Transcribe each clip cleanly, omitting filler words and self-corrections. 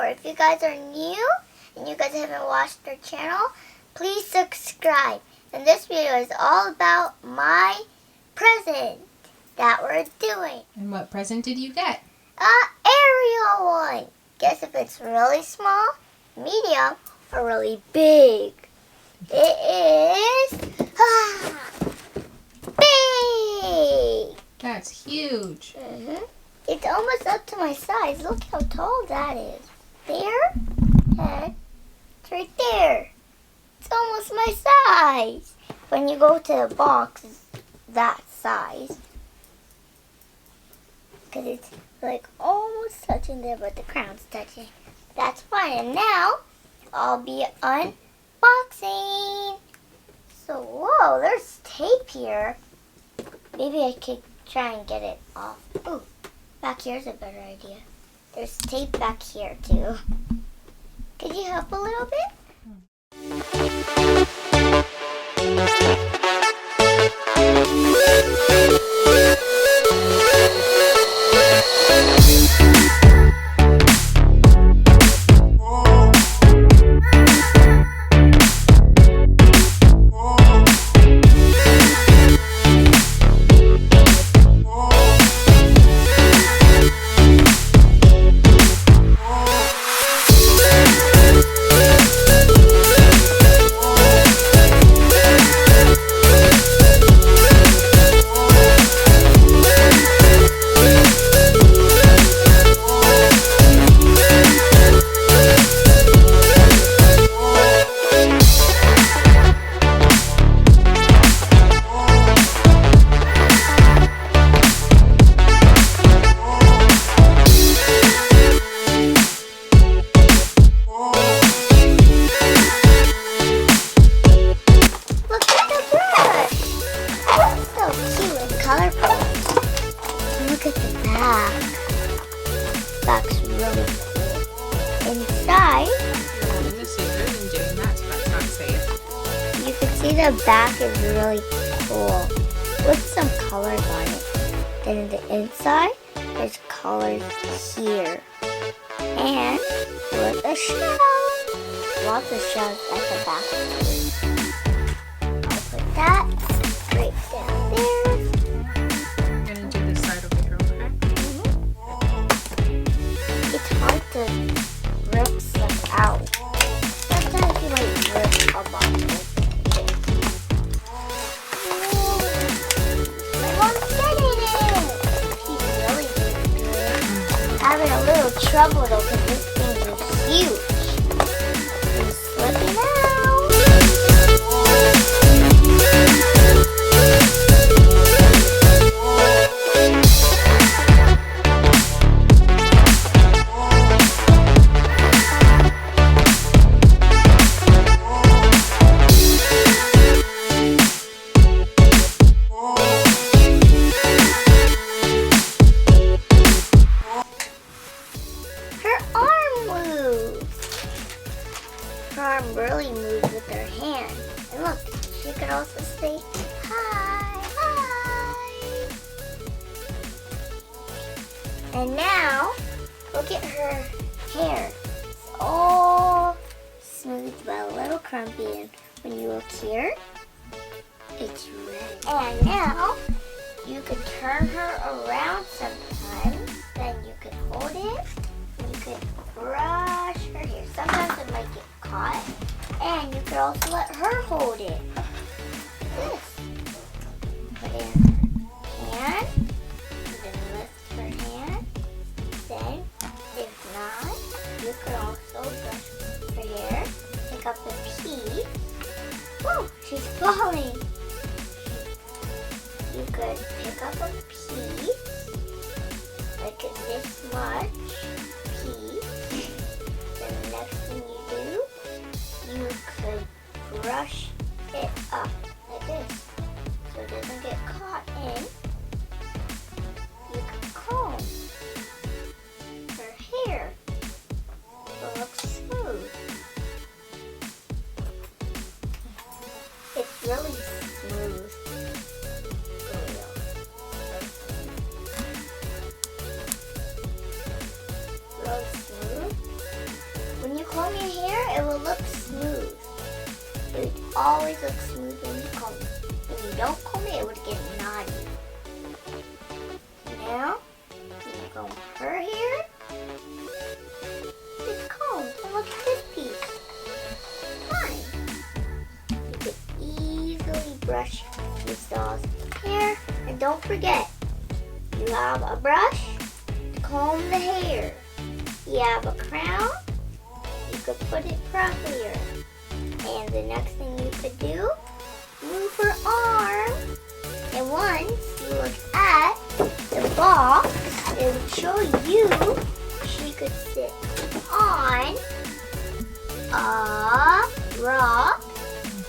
or if you guys are new and you guys haven't watched our channel, please subscribe. And this video is all about my present that we're doing. And what present did you get? Ariel one. Guess if it's really small, medium, or really big. It is big. That's huge. It's almost up to my size. Look how tall that is. There, and it's right there. It's almost my size. When you go to the box, it's that size. Because it's like almost touching there, but the crown's touching. That's fine. And now, I'll be unboxing. So, whoa, there's tape here. Maybe I could try and get it off. Ooh, back here's a better idea. There's tape back here, too. Could you help a little bit? Look at the back. Back's really cool. Inside, You're holding the scissors and doing that, so that's not safe. you can see the back is really cool with some colors on it. Then in the inside, there's colors here. And with a shell. Lots of shells at the back. I'll put that right down there. I'm going to do this side over here, okay? It's hard to rip stuff out. Sometimes you might rip a bottle. My mom's getting it! She's really good. Having a little trouble though because this thing is huge. It's slipping out. Her arm really moves with her hand. And look, she could also say, hi, hi. And now, look at her hair. It's all smooth but a little crumpy. And when you look here, it's red. And now, you could turn her around sometimes. Then you could hold it. You could brush her hair. Sometimes it might get caught. And you could also let her hold it. This. Put it in her hand. Then lift her hand. Then, if not, you could also brush her hair. Pick up the piece. Whoa, she's falling. You could pick up a piece. Like this much. Then the next thing you do, you could brush it up like this so it doesn't get caught in. You could comb her hair so it looks smooth. It's really smooth. Really smooth. it will look smooth. It would always look smooth when you comb it. When you don't comb it, it would get knotty. Now, you comb her hair. It's combed. And look at this piece. Fine. You could easily brush Persaud's hair. And don't forget, you have a brush to comb the hair. You have a crown. You could put it properlier. And the next thing you could do, move her arm. And once you look at the box, it would show you she could sit on a rock.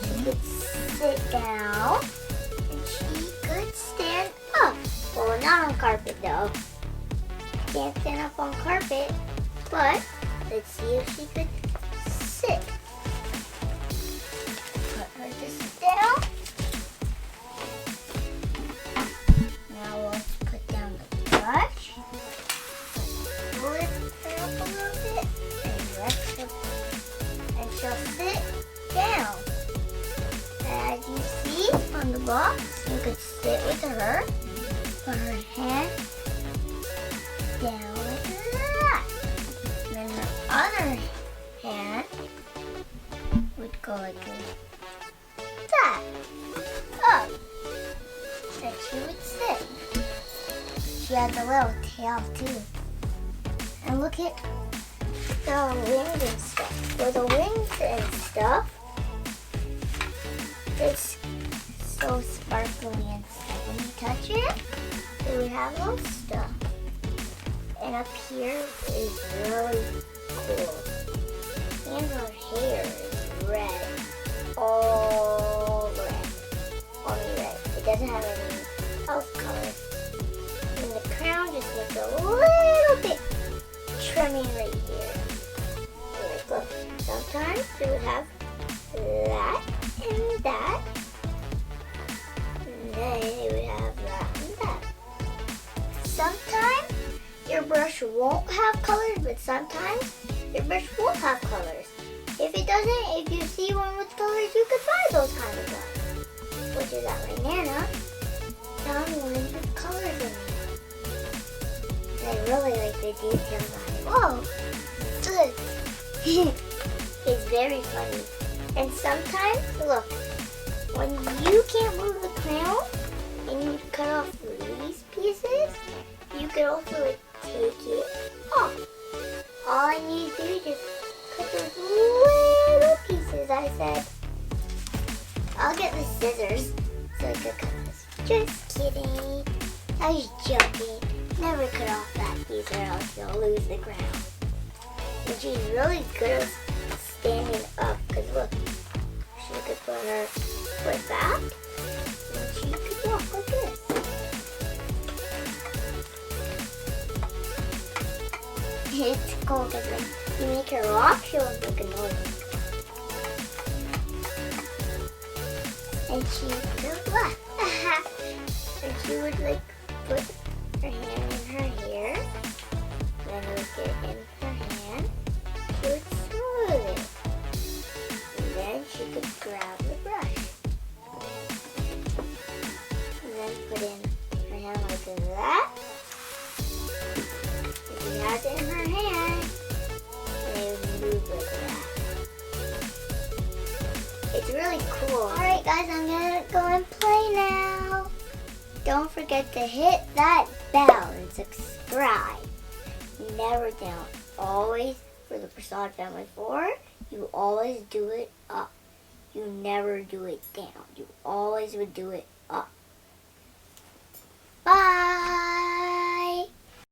She could sit down. And she could stand up. Well, not on carpet though. Can't stand up on carpet. But let's see if she could sit. Put her to sit down. Now let's put down the brush. Lift her up a little bit and rest her. And she'll sit down. As you see on the box, you could sit with her. Put her hand down like that. Then her other hand would go like that. Up. And she would sit. She has a little tail too. And look at the wings and stuff. For the wings and stuff, it's so sparkly and stuff. When you touch it, it would have little stuff. And up here is really cool. And her hair is red. All red. Only red. It doesn't have any else colors. And the crown just needs a little bit trimming right here. Like, look, sometimes it would have that and that. And then it would have that and that. Sometimes your brush won't have colors, but sometimes your brush will have colors. If it doesn't, if you see one with colors, you could buy those kind of ones. Which is at my Nana. Found one with colors in it. And I really like the details on it. Whoa! Look! It's very funny. And sometimes, look, when you can't move the crown and you cut off these pieces, you could also like, take it off. All I need to do is just cut those little pieces. I said, I'll get the scissors so I could cut this. Just kidding. I was joking. Never cut off that piece or else you'll lose the crown. And she's really good at standing up because look, she could put her foot back and she could walk like this. It's cool because when you make her walk, she won't make a noise. And she could laugh. And she would like put her hand in her hair. Then it would get in her hand. She would smooth it. And then she could grab the brush. And then put in her hand like that. If she has it in her hand, and it would move like that. It's really cool. Alright guys, I'm gonna go and play now. Don't forget to hit that bell and subscribe. Never down. Always for the Persaud Family 4, you always do it up. You never do it down. You always would do it up.